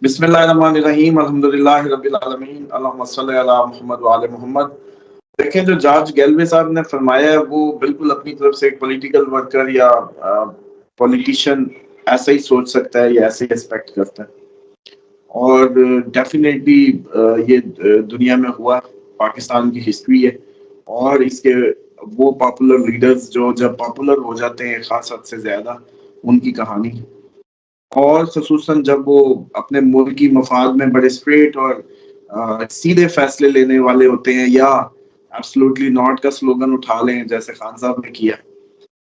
بسم اللہ الرحمن الرحیم، الحمدللہ رب العالمین، اللہم صلی علی محمد وعلی محمد۔ دیکھیں، جو جارج گیلوے صاحب نے فرمایا ہے وہ بالکل اپنی طرف سے ایک پولیٹیکل ورکر یا پولیٹیشین ایسا ہی سوچ سکتا ہے یا ایسے ہی ایکسپیکٹ کرتا ہے، اور ڈیفینیٹلی یہ دنیا میں ہوا، پاکستان کی ہسٹری ہے، اور اس کے وہ پاپولر لیڈرز جو جب پاپولر ہو جاتے ہیں خاص حد سے زیادہ، ان کی کہانی، اور خصوصاً جب وہ اپنے ملک کی مفاد میں بڑے اسٹریٹ اور سیدھے فیصلے لینے والے ہوتے ہیں، یا ایبسلوٹلی ناٹ کا سلوگن اٹھا لیں جیسے خان صاحب نے کیا،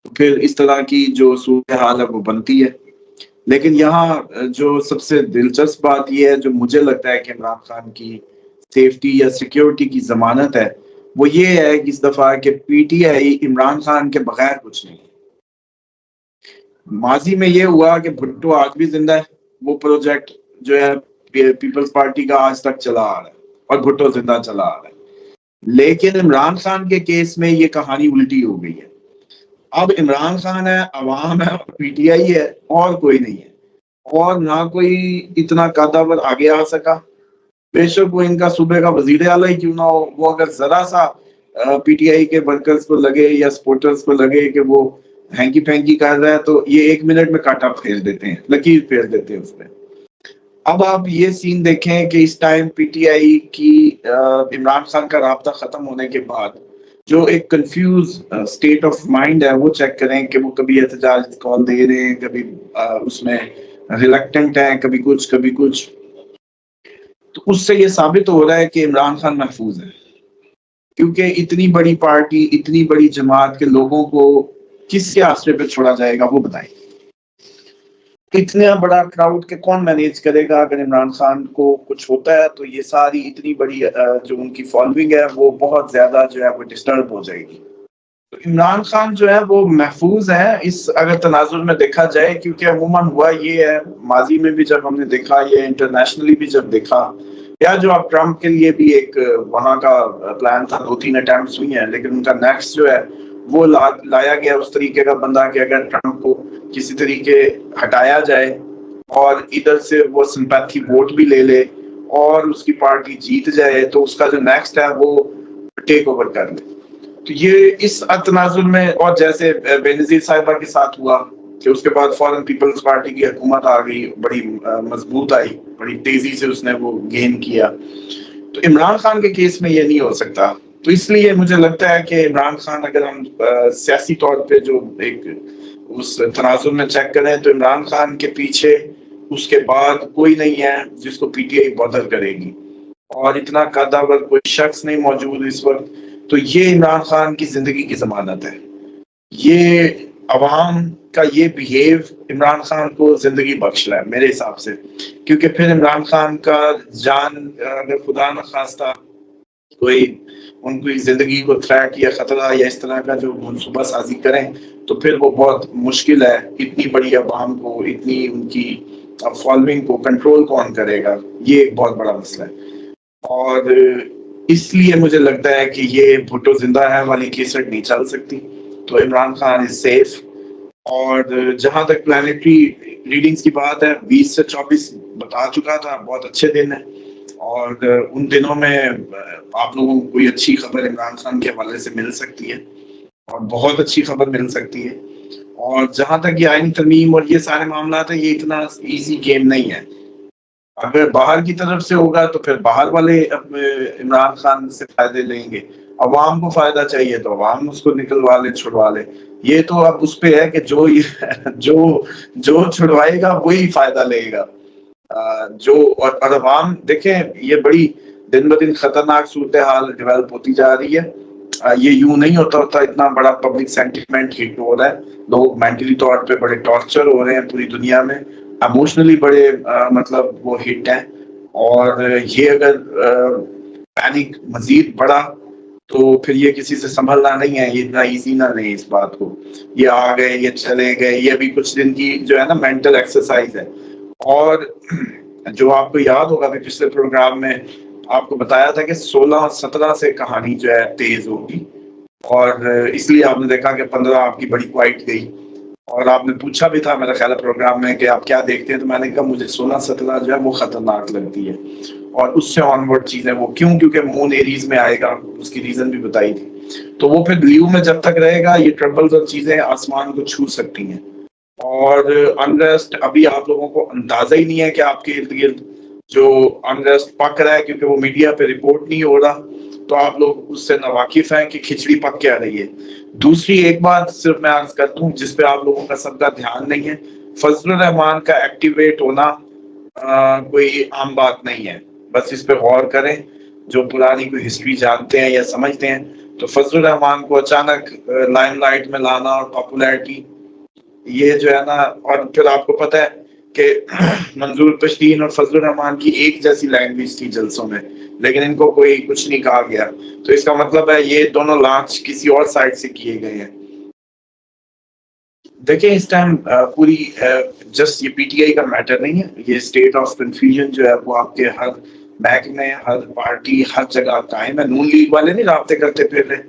تو پھر اس طرح کی جو صورتحال ہے وہ بنتی ہے۔ لیکن یہاں جو سب سے دلچسپ بات یہ ہے، جو مجھے لگتا ہے کہ عمران خان کی سیفٹی یا سیکیورٹی کی ضمانت ہے، وہ یہ ہے کہ اس دفعہ کہ P T I Imran Khan کے بغیر کچھ نہیں۔ ماضی میں یہ ہوا کہ بھٹو آج بھی زندہ ہے، وہ پروجیکٹ جو ہے پیپلز پارٹی کا آج تک چلا آ رہا ہے، اور بھٹو زندہ چلا آ رہا ہے۔ لیکن عمران خان کے کیس میں یہ کہانی الٹی ہو گئی ہے۔ اب عمران خان ہے، عوام ہے، پی ٹی آئی ہے، اور کوئی نہیں ہے، اور نہ کوئی اتنا قدور آگے آ سکا۔ بے شک وہ ان کا صوبے کا وزیر اعلیٰ ہی کیوں نہ ہو، وہ اگر ذرا سا پی ٹی آئی کے ورکرز کو لگے یا سپورٹرز کو لگے کہ وہ ہینکی پھینکی کر رہا ہے، تو یہ 1 منٹ میں کاٹا پھیر دیتے ہیں، لکیر پھیر دیتے ہیں اس پہ۔ اب آپ یہ سین دیکھیں کہ اس ٹائم پی ٹی آئی کی عمران خان کا رابطہ ختم ہونے کے بعد جو ایک کنفیوز سٹیٹ آف مائنڈ ہے، وہ چیک کریں کہ وہ کبھی احتجاج کال دے رہے ہیں، کبھی اس میں ریلکٹنٹ ہیں، کبھی کچھ۔ تو اس سے یہ ثابت ہو رہا ہے کہ عمران خان محفوظ ہے، کیونکہ اتنی بڑی پارٹی، اتنی بڑی جماعت کے لوگوں کو کس کے آسرے پہ چھوڑا جائے گا، وہ بتائیں۔ اتنا بڑا کراؤڈ کے کون مینیج کرے گا؟ اگر عمران خان کو کچھ ہوتا ہے تو یہ ساری اتنی بڑی جو ان کی فالوئنگ ہے وہ بہت زیادہ جو ہے وہ ڈسٹرب ہو جائے گی۔ تو عمران خان جو ہے وہ محفوظ ہے اس اگر تناظر میں دیکھا جائے، کیونکہ عموماً ہوا یہ ہے، ماضی میں بھی جب ہم نے دیکھا، یہ انٹرنیشنلی بھی جب دیکھا، یا جو اب ٹرمپ کے لیے بھی ایک وہاں کا پلان تھا، 2-3 اٹیمپٹس ہوئی ہیں، لیکن ان کا نیکسٹ جو ہے وہ لایا گیا اس طریقے کا بندہ کہ اگر ٹرمپ کو کسی طریقے ہٹایا جائے اور ادھر سے وہ سمپیتھی ووٹ بھی لے لے اور اس کی پارٹی جیت جائے، تو اس کا جو نیکسٹ ہے وہ ٹیک اوور کر لے۔ تو یہ اس تناظر میں، اور جیسے بینظیر صاحبہ کے ساتھ ہوا کہ اس کے بعد فوراً پیپلز پارٹی کی حکومت آ گئی، بڑی مضبوط آئی، بڑی تیزی سے اس نے وہ گین کیا۔ تو عمران خان کے کیس میں یہ نہیں ہو سکتا۔ تو اس لیے مجھے لگتا ہے کہ عمران خان، اگر ہم سیاسی طور پہ جو ایک اس تناظر میں چیک کریں، تو عمران خان کے پیچھے اس کے بعد کوئی نہیں ہے جس کو پی ٹی آئی بادر کرے گی، اور اتنا قدور کوئی شخص نہیں موجود اس وقت۔ تو یہ عمران خان کی زندگی کی ضمانت ہے۔ یہ عوام کا یہ بیہیو عمران خان کو زندگی بخش رہا ہے میرے حساب سے، کیونکہ پھر عمران خان کا جان اگر خدا نہ خواستہ کوئی ان کی زندگی کو تھریٹ یا خطرہ یا اس طرح کا جو منصوبہ سازی کریں، تو پھر وہ بہت مشکل ہے۔ اتنی بڑی عوام کو، اتنی ان کی فالوئنگ کو کنٹرول کون کرے گا؟ یہ ایک بہت بڑا مسئلہ ہے، اور اس لیے مجھے لگتا ہے کہ یہ بھٹو زندہ ہے والی کیسٹ نہیں چل سکتی۔ تو عمران خان از سیف۔ اور جہاں تک پلانیٹری ریڈنگز کی بات ہے، 20 سے 24 بتا چکا تھا، بہت اچھے دن ہیں، اور ان دنوں میں آپ لوگوں کو کوئی اچھی خبر عمران خان کے حوالے سے مل سکتی ہے، اور بہت اچھی خبر مل سکتی ہے۔ اور جہاں تک یہ آئینی ترمیم اور یہ سارے معاملات ہیں، یہ اتنا ایزی گیم نہیں ہے۔ اگر باہر کی طرف سے ہوگا تو پھر باہر والے عمران خان سے فائدے لیں گے، عوام کو فائدہ چاہیے تو عوام اس کو نکلوا لے، چھڑوا لے۔ یہ تو اب اس پہ ہے کہ جو چھڑوائے گا وہی فائدہ لے گا۔ جو اور عوام دیکھیں، یہ بڑی دن بدن خطرناک صورتحال ڈیولپ ہوتی جا رہی ہے۔ یہ یوں نہیں ہوتا اتنا بڑا پبلک سینٹیمنٹ ہٹ ہو رہا ہے، لوگ مینٹلی طور پہ بڑے ٹارچر ہو رہے ہیں پوری دنیا میں، ایموشنلی بڑے مطلب وہ ہٹ ہیں۔ اور یہ اگر پینک مزید بڑا تو پھر یہ کسی سے سنبھلنا نہیں ہے، یہ اتنا ایزی نہ نہیں اس بات کو۔ یہ آ گئے، یہ چلے گئے، یہ بھی کچھ دن کی جو ہے نا مینٹل ایکسرسائز ہے۔ اور جو آپ کو یاد ہوگا کہ پچھلے پروگرام میں آپ کو بتایا تھا کہ 16-17 سے کہانی جو ہے تیز ہوگی، اور اس لیے آپ نے دیکھا کہ 15 آپ کی بڑی کوائٹ گئی۔ اور آپ نے پوچھا بھی تھا میرا خیال ہے پروگرام میں کہ آپ کیا دیکھتے ہیں، تو میں نے کہا مجھے 16-17 جو ہے وہ خطرناک لگتی ہے، اور اس سے آن ورڈ چیزیں وہ کیوں، کیونکہ مون ایریز میں آئے گا، اس کی ریزن بھی بتائی تھی، تو وہ پھر لیو میں جب تک رہے گا یہ ٹربلز اور چیزیں آسمان کو چھو سکتی ہیں، اور انریسٹ ابھی آپ لوگوں کو اندازہ ہی نہیں ہے کہ آپ کے ارد گرد جو انریسٹ پک رہا ہے، کیونکہ وہ میڈیا پہ رپورٹ نہیں ہو رہا، تو آپ لوگ اس سے ناواقف ہیں کہ کھچڑی پک کیا رہی ہے۔ دوسری ایک بات صرف میں عرض کر دوں جس پہ آپ لوگوں کا سب کا دھیان نہیں ہے، فضل الرحمان کا ایکٹیویٹ ہونا کوئی عام بات نہیں ہے، بس اس پہ غور کریں، جو پرانی کوئی ہسٹری جانتے ہیں یا سمجھتے ہیں، تو فضل الرحمان کو اچانک لائم لائٹ میں لانا اور پاپولیرٹی، یہ جو ہے نا، اور پھر آپ کو پتہ ہے کہ منظور پشتین اور فضل الرحمان کی ایک جیسی لینگویج تھی جلسوں میں، لیکن ان کو کوئی کچھ نہیں کہا گیا، تو اس کا مطلب ہے یہ دونوں لانچ کسی اور سائٹ سے کیے گئے ہیں۔ دیکھیں اس ٹائم پوری جسٹ یہ پی ٹی آئی کا میٹر نہیں ہے، یہ اسٹیٹ آف کنفیوژن جو ہے وہ آپ کے ہر بیک میں، ہر پارٹی، ہر جگہ قائم ہے۔ نون لیگ والے نہیں رابطے کرتے پھر رہے،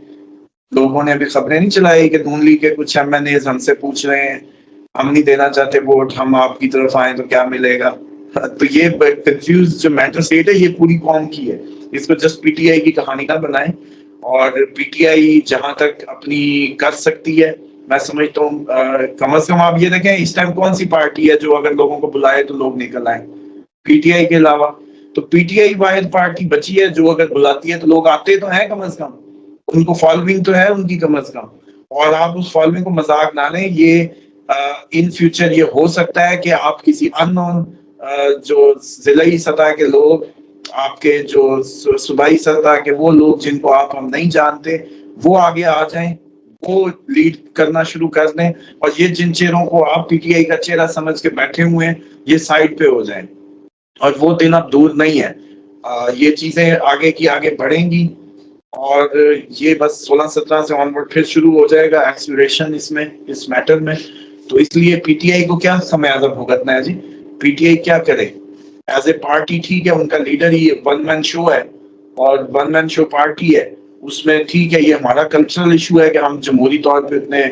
لوگوں نے ابھی خبریں نہیں چلائی کہ نون لیگ کے کچھ ایم این ایز ہم سے پوچھ رہے ہیں ہم نہیں دینا چاہتے ووٹ، ہم آپ کی طرف آئیں تو کیا ملے گا؟ تو یہ کنفیوز جو مینٹل اسٹیٹ ہے یہ پوری قوم کی ہے، اس کو جسٹ پی ٹی آئی کی کہانی نہ بنائیں، اور پی ٹی آئی جہاں تک اپنی کر سکتی ہے میں سمجھتا ہوں کم از کم آپ یہ دیکھیں اس ٹائم کون سی پارٹی ہے جو اگر لوگوں کو بلائے تو لوگ نکل آئیں پی ٹی آئی کے علاوہ؟ تو پی ٹی آئی واحد پارٹی بچی ہے جو اگر بلاتی ہے تو لوگ آتے تو ہیں، کم از کم ان کو فالوئنگ تو ہے ان کی کم از کم، اور آپ اس فالوئنگ کو مذاق نہ لیں، یہ ان فیوچر یہ ہو سکتا ہے کہ آپ کسی ان نون جو ضلعی سطح کے لوگ، آپ کے جو صوبائی سطح کے وہ لوگ جن کو آپ ہم نہیں جانتے، وہ آگے آ جائیں، وہ لیڈ کرنا شروع کر دیں، اور یہ جن چہروں کو آپ پی ٹی آئی کا چہرہ سمجھ کے بیٹھے ہوئے ہیں یہ سائڈ پہ ہو جائیں، اور وہ دن اب دور نہیں ہے، یہ چیزیں آگے کی آگے بڑھیں گی، اور یہ بس 16-17 سے آن ورڈ پھر شروع ہو جائے گا ایکسلریشن اس میں، اس میٹر میں، تو اس لیے پی ٹی آئی کو کیا خمیازہ بھگتنا ہے جی؟ پی ٹی آئی کیا کرے ایز اے پارٹی؟ ٹھیک ہے ان کا لیڈر ہی ون مین شو ہے، اور ون مین شو پارٹی ہے، اس میں ٹھیک ہے یہ ہمارا کلچرل ایشو ہے کہ ہم جمہوری طور پہ اتنے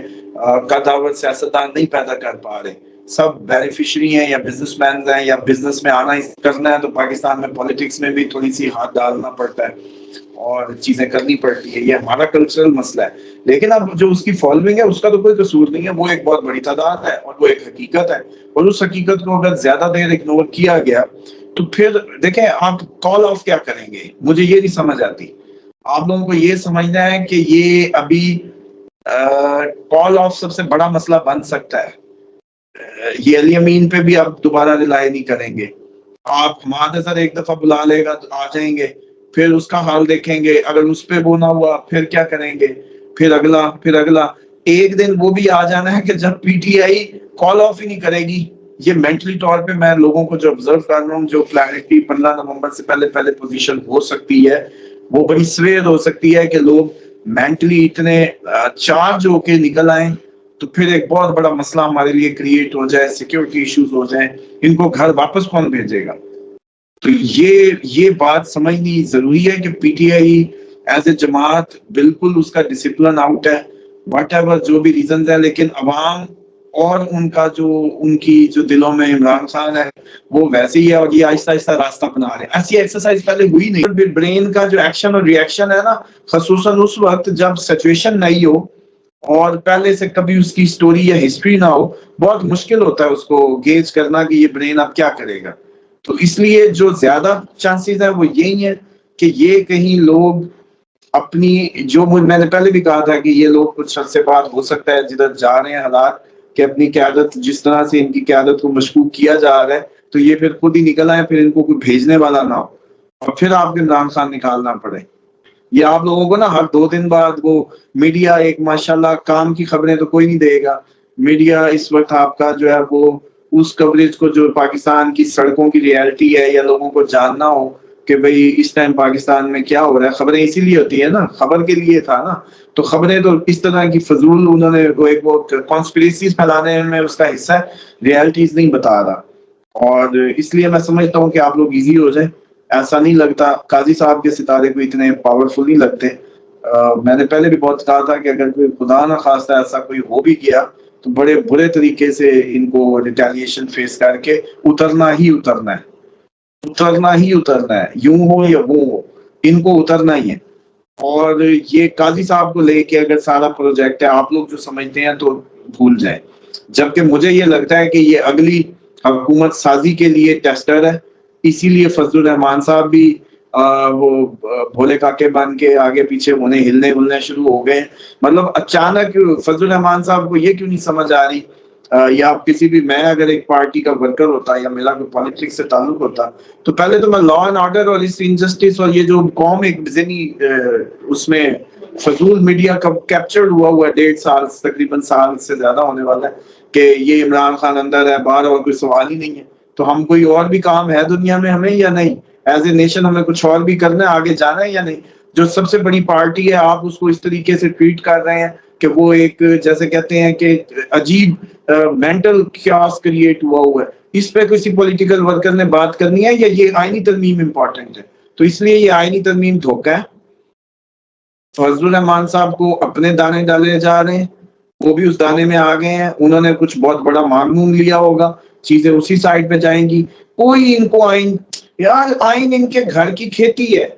قداور سیاستدان نہیں پیدا کر پا رہے، سب بینیفیشری ہیں یا بزنس مین ہیں یا بزنس میں آنا کرنا ہے، تو پاکستان میں پولیٹکس میں بھی تھوڑی سی ہاتھ ڈالنا پڑتا ہے اور چیزیں کرنی پڑتی ہے، یہ ہمارا کلچرل مسئلہ ہے، لیکن اب جو اس کی فالوئنگ ہے اس کا تو کوئی قصور نہیں ہے، وہ ایک بہت بڑی تعداد ہے اور وہ ایک حقیقت ہے، اور اس حقیقت کو اگر زیادہ دیر اگنور کیا گیا تو پھر دیکھیں آپ کال آف کیا کریں گے؟ مجھے یہ نہیں سمجھ آتی۔ آپ لوگوں کو یہ سمجھنا ہے کہ یہ ابھی کال آف سب سے بڑا مسئلہ بن سکتا ہے، یہ علی امین پہ بھی آپ دوبارہ ریلائی نہیں کریں گے، آپ ہمارے سر ایک دفعہ بلا لے گا تو آ جائیں گے، پھر اس کا حال دیکھیں گے، اگر اس پہ وہ نہ ہوا پھر کیا کریں گے، پھر اگلا، پھر اگلا، ایک دن وہ بھی آ جانا ہے کہ جب P T I call of ہی نہیں کرے گی۔ یہ مینٹلی طور پہ میں لوگوں کو جو آبزرو کر رہا ہوں، جو کلیئرٹی 15 نومبر سے پہلے پہلے پوزیشن ہو سکتی ہے وہ بڑی سویر ہو سکتی ہے کہ لوگ مینٹلی اتنے چارج ہو کے نکل آئیں، تو پھر ایک بہت بڑا مسئلہ ہمارے لیے کریٹ ہو جائے، سیکیورٹی ایشوز ہو جائیں، ان کو گھر واپس کون بھیجے گا؟ تو یہ بات سمجھنی ضروری ہے کہ P T I as a جماعت بالکل اس کا ڈسپلن آؤٹ ہے، واٹ ایور جو بھی ریزنز ہیں، لیکن عوام اور ان کا جو ان کی جو دلوں میں عمران خان ہے وہ ویسے ہی ہے، اور یہ آہستہ آہستہ راستہ بنا رہے ہیں۔ ایسی ایکسرسائز پہلے ہوئی نہیں، برین کا جو ایکشن اور ری ایکشن ہے نا، خصوصاً اس وقت جب سچویشن نہیں ہو اور پہلے سے کبھی اس کی سٹوری یا ہسٹری نہ ہو، بہت مشکل ہوتا ہے اس کو گیج کرنا کہ یہ برین اب کیا کرے گا۔ تو اس لیے جو زیادہ چانسز ہیں وہ یہی ہیں کہ یہ کہیں لوگ اپنی، جو میں نے پہلے بھی کہا تھا کہ یہ لوگ کچھ عرصے بعد ہو سکتا ہے جدھر جا رہے ہیں حالات، کہ اپنی قیادت جس طرح سے ان کی قیادت کو مشکوک کیا جا رہا ہے تو یہ پھر خود ہی نکل آئے، پھر ان کو کوئی بھیجنے والا نہ ہو اور پھر آپ کو عمران خان نکالنا پڑے۔ یہ آپ لوگوں کو نا ہر 2 دن بعد وہ میڈیا ایک ماشاءاللہ کام کی خبریں تو کوئی نہیں دے گا، میڈیا اس وقت آپ کا جو ہے وہ اس کوریج کو جو پاکستان کی سڑکوں کی ریالٹی ہے یا لوگوں کو جاننا ہو کہ بھئی اس ٹائم پاکستان میں کیا ہو رہا ہے، خبریں اسی لیے ہوتی ہے نا، خبر کے لیے تھا نا، تو خبریں تو اس طرح کی فضول انہوں نے وہ کانسپریسیز پھیلانے میں اس کا حصہ ہے، ریالٹیز نہیں بتا رہا، اور اس لیے میں سمجھتا ہوں کہ آپ لوگ ایزی ہو جائیں، ایسا نہیں لگتا قاضی صاحب کے ستارے کو اتنے پاورفل نہیں لگتے۔ میں نے پہلے بھی بہت کہا تھا کہ اگر کوئی خدا نہ خواستہ ایسا کوئی ہو بھی گیا تو بڑے برے طریقے سے ان کو ریٹیلیشن فیس کر کے اترنا ہی اترنا ہے، اترنا ہی اترنا ہے، یوں ہو یا وہ ہو، ان کو اترنا ہی ہے۔ اور یہ قاضی صاحب کو لے کے اگر سارا پروجیکٹ ہے، آپ لوگ جو سمجھتے ہیں تو بھول جائیں، جبکہ مجھے یہ لگتا ہے کہ یہ اگلی حکومت سازی کے لیے ٹیسٹر ہے۔ اسی لیے فضل الرحمان صاحب بھی وہ بھولے کاکے بن کے آگے پیچھے انہیں ہلنے شروع ہو گئے۔ مطلب اچانک فضل الرحمان صاحب کو یہ کیوں نہیں سمجھ آ رہی، یا کسی بھی، میں اگر ایک پارٹی کا ورکر ہوتا یا میرا کوئی پالیٹکس سے تعلق ہوتا تو پہلے تو میں لا اینڈ آرڈر اور اس انجسٹس اور یہ جو قوم ایک ذہنی اس میں فضول میڈیا کا کیپچرڈ ہوا ہے 1.5 سال، تقریباً سال سے زیادہ ہونے والا ہے کہ یہ عمران خان اندر ہے، باہر اور کوئی سوال ہی نہیں ہے، تو ہم کوئی اور بھی کام ہے دنیا میں ہمیں یا نہیں، ایز اے نیشن ہمیں کچھ اور بھی کرنا ہے، آگے جانا ہے یا نہیں۔ جو سب سے بڑی پارٹی ہے آپ اس کو اس طریقے سے ٹریٹ کر رہے ہیں کہ وہ ایک جیسے کہتے ہیں کہ عجیب مینٹل کیاس کریٹ ہوا ہے۔ اس پہ کسی پولیٹیکل ورکر نے بات کرنی ہے یا یہ آئینی ترمیم امپورٹنٹ ہے؟ تو اس لیے یہ آئینی ترمیم دھوکہ ہے۔ فضل الرحمان صاحب کو اپنے دانے ڈالے جا رہے ہیں، وہ بھی اس دانے میں آ گئے ہیں، انہوں نے کچھ بہت بڑا معمول لیا ہوگا، چیزیں اسی سائڈ پہ جائیں گی۔ کوئی ان کو آئین، یار آئین ان کے گھر کی کھیتی ہے،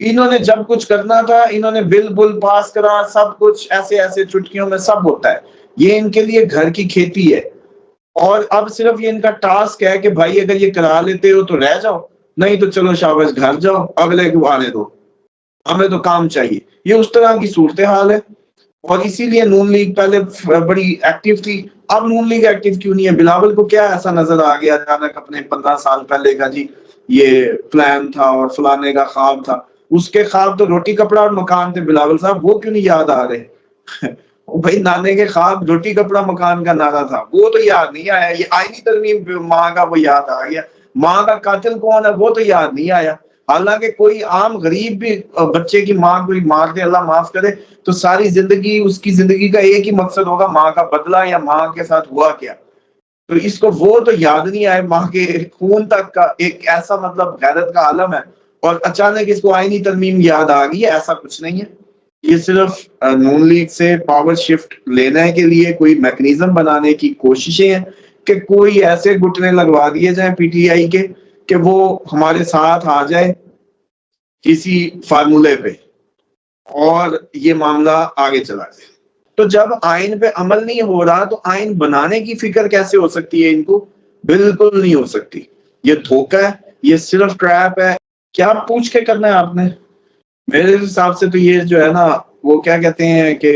انہوں نے جب کچھ کرنا تھا انہوں نے بل پاس کرا، سب کچھ ایسے ایسے چٹکیوں میں سب ہوتا ہے، یہ ان کے لیے گھر کی کھیتی ہے۔ اور اب صرف یہ ان کا ٹاسک ہے کہ بھائی اگر یہ کرا لیتے ہو تو رہ جاؤ، نہیں تو چلو شاباش گھر جاؤ، اگلے کو آنے دو، ہمیں تو کام چاہیے۔ یہ اس طرح کی صورتحال ہے، اور اسی لیے نون لیگ پہلے بڑی ایکٹیو تھی، اب نون لیگ ایکٹیو کیوں نہیں ہے؟ بلاول کو کیا ایسا نظر آ گیا اچانک اپنے 15 سال پہلے کا جی یہ پلان تھا اور فلانے کا خواب تھا؟ اس کے خواب تو روٹی کپڑا اور مکان تھے بلاول صاحب، وہ کیوں نہیں یاد آ رہے؟ بھائی نانے کے خواب روٹی کپڑا مکان کا نعرہ تھا، وہ تو یاد نہیں آیا۔ یہ آئینی ترمیم ماں کا وہ یاد آ گیا، ماں کا قاتل کون ہے وہ تو یاد نہیں آیا۔ حالانکہ کوئی عام غریب بھی بچے کی ماں کوئی مار دے، اللہ معاف کرے، تو ساری زندگی اس کی زندگی کا ایک ہی مقصد ہوگا، ماں کا بدلہ یا ماں کے ساتھ ہوا کیا۔ تو اس کو وہ تو یاد نہیں آئے، ماں کے خون تک کا ایک ایسا مطلب غیرت کا عالم ہے، اور اچانک اس کو آئینی ترمیم یاد آ گئی ہے، ایسا کچھ نہیں ہے۔ یہ صرف نون لیگ سے پاور شفٹ لینے کے لیے کوئی میکنیزم بنانے کی کوششیں ہیں کہ کوئی ایسے گھٹنے لگوا دیے جائیں پی ٹی آئی کے کہ وہ ہمارے ساتھ آ جائے کسی فارمولے پہ اور یہ معاملہ آگے چلا جائے۔ تو جب آئین پہ عمل نہیں ہو رہا تو آئین بنانے کی فکر کیسے ہو سکتی ہے؟ ان کو بالکل نہیں ہو سکتی۔ یہ دھوکہ ہے، یہ صرف ٹریپ ہے۔ کیا پوچھ کے کرنا ہے آپ نے؟ میرے حساب سے تو یہ جو ہے نا، وہ کیا کہتے ہیں کہ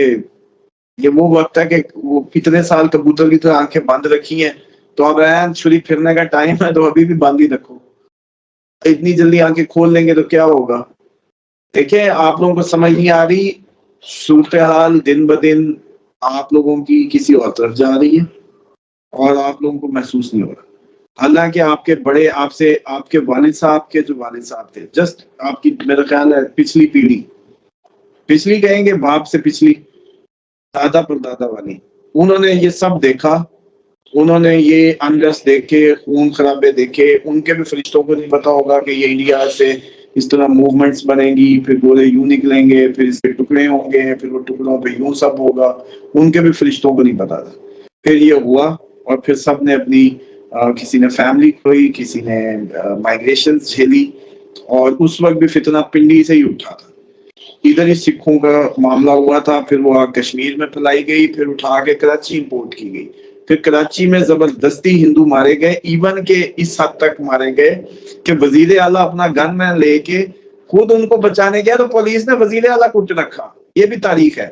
یہ وہ وقت ہے کہ وہ کتنے سال کبوتر کی طرح آنکھیں بند رکھی ہیں، تو اب چھری پھرنے کا ٹائم ہے تو ابھی بھی بند ہی رکھو، اتنی جلدی آنکھیں کھول لیں گے تو کیا ہوگا؟ دیکھیں آپ لوگوں کو سمجھ نہیں آ رہی، صورتحال دن بدن آپ لوگوں کی کسی اور طرف جا رہی ہے اور آپ لوگوں کو محسوس نہیں ہو رہا۔ حالانکہ آپ کے بڑے، آپ سے آپ کے والد صاحب کے جو والد صاحب تھے، جسٹ آپ کی میرا خیال ہے پچھلی پیڑھی، پچھلی کہیں گے باپ سے پچھلی، دادا پر دادا والی، انہوں نے یہ سب دیکھا، انہوں نے یہ انرس دیکھے، خون خرابے دیکھے۔ ان کے بھی فرشتوں کو نہیں پتا ہوگا کہ یہ انڈیا سے اس طرح موومنٹس بنیں گی، پھر گولے یوں نکلیں گے، پھر اس کے ٹکڑے ہوں گے، پھر وہ ٹکڑوں پہ یوں سب ہوگا، ان کے بھی فرشتوں کو نہیں پتا تھا۔ پھر یہ ہوا، اور پھر سب نے اپنی کسی نے فیملی کھوئی، کسی نے مائگریشن جھیلی، اور اس وقت بھی فتنہ پنڈی سے ہی اٹھا تھا۔ ادھر ہی سکھوں کا معاملہ ہوا تھا، پھر وہ کشمیر میں پھیلائی گئی، پھر اٹھا کے کراچی امپورٹ کی گئی، پھر کراچی میں زبردستی ہندو مارے گئے، ایون کہ اس حد تک مارے گئے کہ وزیر اعلیٰ اپنا گن مین لے کے خود ان کو بچانے گیا تو پولیس نے وزیر اعلیٰ کو رکھا، یہ بھی تاریخ ہے۔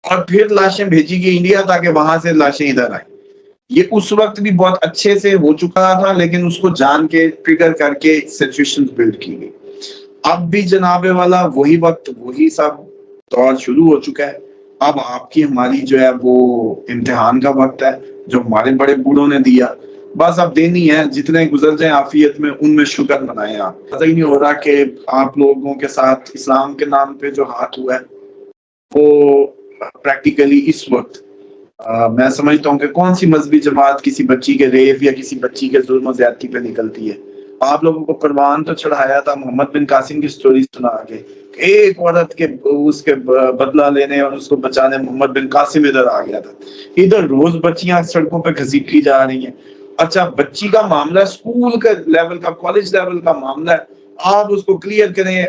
اور پھر لاشیں بھیجی گئی انڈیا تاکہ وہاں سے لاشیں ادھر آئیں۔ یہ اس وقت بھی بہت اچھے سے ہو چکا تھا، لیکن اس کو جان کے ٹریگر کر کے سچویشن بلڈ کی گئی۔ اب بھی جناب والا وہی وقت، وہی سب دور شروع ہو چکا ہے۔ اب آپ کی ہماری جو ہے وہ امتحان کا وقت ہے، جو ہمارے بڑے بوڑھوں نے دیا، بس اب دینی ہے، جتنے گزر جائیں عافیت میں، ان میں شکر منائیں۔ آپ پتہ ہی نہیں ہو رہا کہ آپ لوگوں کے ساتھ اسلام کے نام پہ جو ہاتھ ہوا ہے وہ پریکٹیکلی اس وقت میں سمجھتا ہوں کہ کون سی مذہبی جماعت کسی بچی کے ریپ یا کسی بچی کے ظلم و زیادتی پہ نکلتی ہے؟ آپ لوگوں کو قربان تو چڑھایا تھا محمد بن قاسم کی سٹوری سنا کے، ایک عورت کے اس کے بدلہ لینے اور اس کو بچانے محمد بن قاسم ادھر آ گیا تھا. ادھر روز بچیاں سڑکوں پہ گھسیٹی جا رہی ہیں. اچھا بچی کا معاملہ ہے، اسکول کے لیول کا، کالج لیول کا معاملہ ہے، آپ اس کو کلیئر کریں،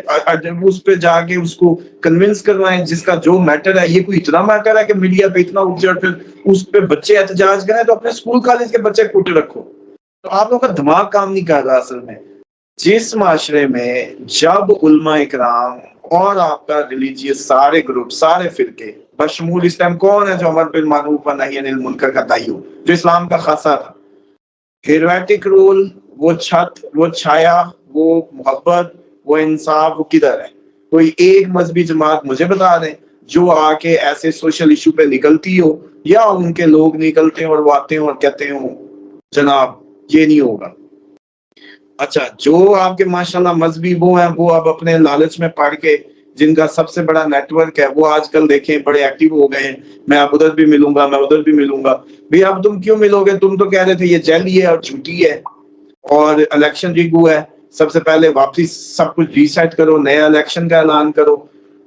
اس پہ جا کے اس کو کنونس کروائیں جس کا جو میٹر ہے. یہ کوئی اتنا میٹر ہے کہ میڈیا پہ اتنا اٹھ جائے پھر اس پہ بچے احتجاج کریں؟ تو اپنے اسکول کالج کے بچے کوٹے رکھو. تو آپ لوگوں کا دماغ کام نہیں کر رہا اصل میں. جس معاشرے میں جب علماء اکرام اور آپ کا ریلیجیس سارے گروپ، سارے فرقے بشمول اس ٹائم کون ہے جو امر بالمعروف و نہی عن المنکر کا داعی ہو، جو اسلام کا خاصا تھا، ہیرویٹک رول، وہ چھت، وہ چھایا، وہ محبت، وہ انصاف، وہ کدھر ہے؟ کوئی ایک مذہبی جماعت مجھے بتا دیں جو آ کے ایسے سوشل ایشو پہ نکلتی ہو، یا ان کے لوگ نکلتے ہیں اور وہ آتے ہیں اور کہتے ہیں جناب یہ نہیں ہوگا. اچھا جو آپ کے ماشاءاللہ مذہبی وہ ہیں، وہ اب اپنے لالچ میں پڑ کے، جن کا سب سے بڑا نیٹ ورک ہے، وہ آج کل دیکھیں بڑے ایکٹیو ہو گئے ہیں، میں اب ادھر بھی ملوں گا، میں ادھر بھی ملوں گا. بھئی اب تم کیوں ملو گے؟ تم تو کہہ رہے تھے یہ جعلی ہے اور جھوٹی ہے اور الیکشن ریگو ہے. سب سے پہلے واپسی سب کچھ ریسیٹ کرو، نیا الیکشن کا اعلان کرو.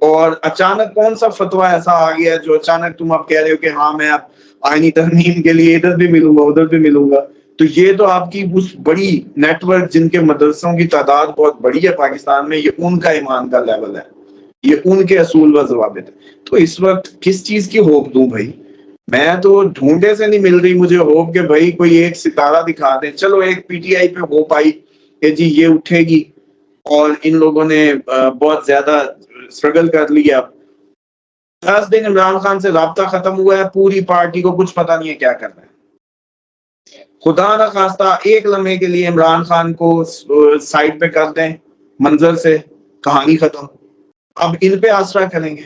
اور اچانک کون سا فتویٰ ایسا آ گیا ہے جو اچانک تم اب کہہ رہے ہو کہ ہاں میں اب آئینی ترمیم کے لیے ادھر بھی ملوں گا ادھر بھی ملوں گا؟ تو یہ تو آپ کی اس بڑی نیٹ ورک جن کے مدرسوں کی تعداد بہت بڑی ہے پاکستان میں، یہ ان کا ایمان کا لیول ہے، یہ ان کے اصول و ضوابط ہے. تو اس وقت کس چیز کی ہوپ دوں بھائی؟ میں تو ڈھونڈے سے نہیں مل رہی مجھے ہوپ کہ بھائی کوئی ایک ستارہ دکھا دیں. چلو ایک پی ٹی آئی پہ ہوپ آئی کہ جی یہ اٹھے گی اور ان لوگوں نے بہت زیادہ اسٹرگل کر لیا. 10 دن عمران خان سے رابطہ ختم ہوا ہے، پوری پارٹی کو کچھ پتہ نہیں ہے کیا کرنا ہے. خدا نہ خواستہ ایک لمحے کے لیے عمران خان کو سائڈ پہ کر دیں منظر سے، کہانی ختم. اب ان پہ آسرا کریں گے.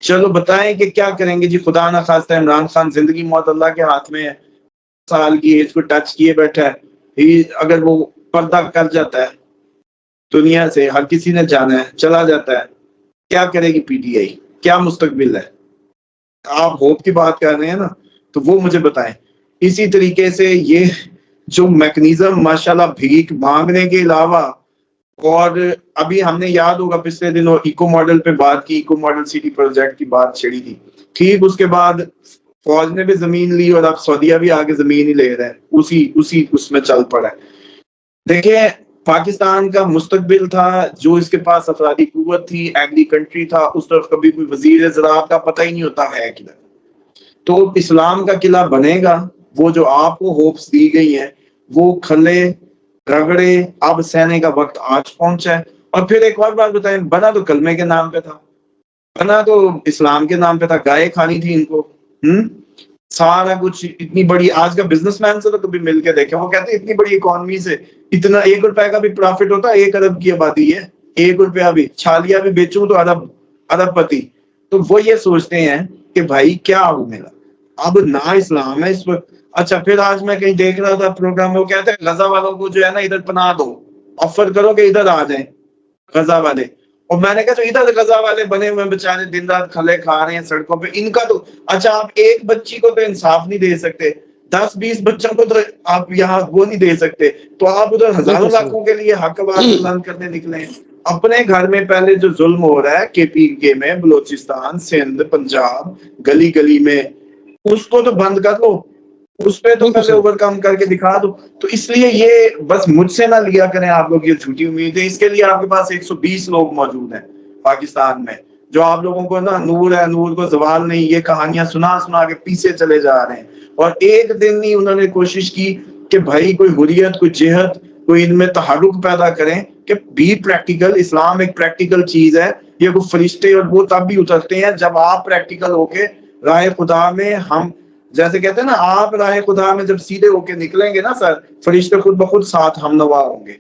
چلو بتائیں کہ کیا کریں گے جی. خدا نہ خواستہ عمران خان زندگی موت اللہ کے ہاتھ میں ہے، سال کی ایج کو ٹچ کیے بیٹھا ہے. اگر وہ پردہ کر جاتا ہے دنیا سے، ہر کسی نے جانا ہے، چلا جاتا ہے، کیا کرے گی پی ٹی آئی؟ کیا مستقبل ہے؟ آپ ہوپ کی بات کر رہے ہیں نا، تو وہ مجھے بتائیں. اسی طریقے سے یہ جو میکنیزم ماشاءاللہ بھیک مانگنے کے علاوہ، اور ابھی ہم نے یاد ہوگا پچھلے دنوں ایکو ماڈل پہ بات کی، ایکو ماڈل سٹی پروجیکٹ کی بات چھڑی تھی. ٹھیک اس کے بعد فوج نے بھی زمین لی اور اب سعودیہ بھی آگے زمین ہی لے رہے ہیں، اسی اس میں چل پڑا ہے. دیکھیں پاکستان کا مستقبل تھا، جو اس کے پاس افرادی قوت تھی، ایگری کنٹری تھا، اس طرف کبھی کوئی وزیر زراعت کا پتہ ہی نہیں ہوتا ہے کدھر. تو اسلام کا قلعہ بنے گا. وہ جو آپ کو ہوپس دی گئی ہیں وہ کھلے رگڑے اب سہنے کا وقت آج پہنچا ہے. اور پھر ایک اور بات بتائیں، بنا تو کلمے کے نام پہ تھا، بنا تو اسلام کے نام پہ تھا، گائے کھانی تھی ان کو. سارا کچھ اتنی بڑی، آج کا بزنس مین سے تو کبھی مل کے دیکھیں، وہ کہتے ہیں اتنی بڑی اکانومی سے اتنا 1 روپے کا بھی پروفٹ ہوتا ہے. 1 ارب کی آبادی ہے، 1 روپیہ بھی چھالیا بھی بیچوں تو ارب پتی. تو وہ یہ سوچتے ہیں کہ بھائی کیا ہو میرا، اب نہ اسلام ہے اس وقت. اچھا پھر آج میں کہیں دیکھ رہا تھا پروگرام میں، وہ کہتے ہیں غزہ والوں کو جو ہے نا ادھر پناہ دو، آفر کرو کہ ادھر آ جائیں غزہ والے. اور میں نے کہا جو ادھر غزہ والے بنے ہوئے بیچارے دن رات کھلے کھا رہے ہیں سڑکوں پہ، ان کا تو اچھا آپ ایک بچی کو تو انصاف نہیں دے سکتے، 10-20 بچوں کو تو آپ یہاں وہ نہیں دے سکتے، تو آپ ادھر ہزاروں لاکھوں کے لیے حق بات بلند کرنے نکلے ہیں. اپنے گھر میں پہلے جو ظلم ہو رہا ہے کے پی کے میں، بلوچستان، سندھ، پنجاب، گلی گلی میں، اس کو تو بند کر لو، اس پہ تو پہلے اوور کم کر کے دکھا دو. تو اس لیے یہ بس مجھ سے نہ لیا کریں آپ لوگ یہ جھوٹی امیدیں. اس کے لیے آپ کے پاس 120 لوگ موجود ہیں پاکستان میں، جو آپ لوگوں کو نا نور ہے، نور کو زوال نہیں، یہ کہانیاں سنا سنا کے پیچھے چلے جا رہے ہیں. اور ایک دن نہیں انہوں نے کوشش کی کہ بھائی کوئی حریت، کوئی جہت، کوئی ان میں تحرک پیدا کریں کہ بھی پریکٹیکل. اسلام ایک پریکٹیکل چیز ہے. یہ وہ فرشتے اور وہ تب بھی اترتے ہیں جب آپ پریکٹیکل ہو کے راہ خدا میں، ہم جیسے کہتے ہیں نا، آپ راہ خدا میں جب سیدھے ہو کے نکلیں گے نا سر، فرشتے خود بخود ساتھ ہم نوا ہوں گے.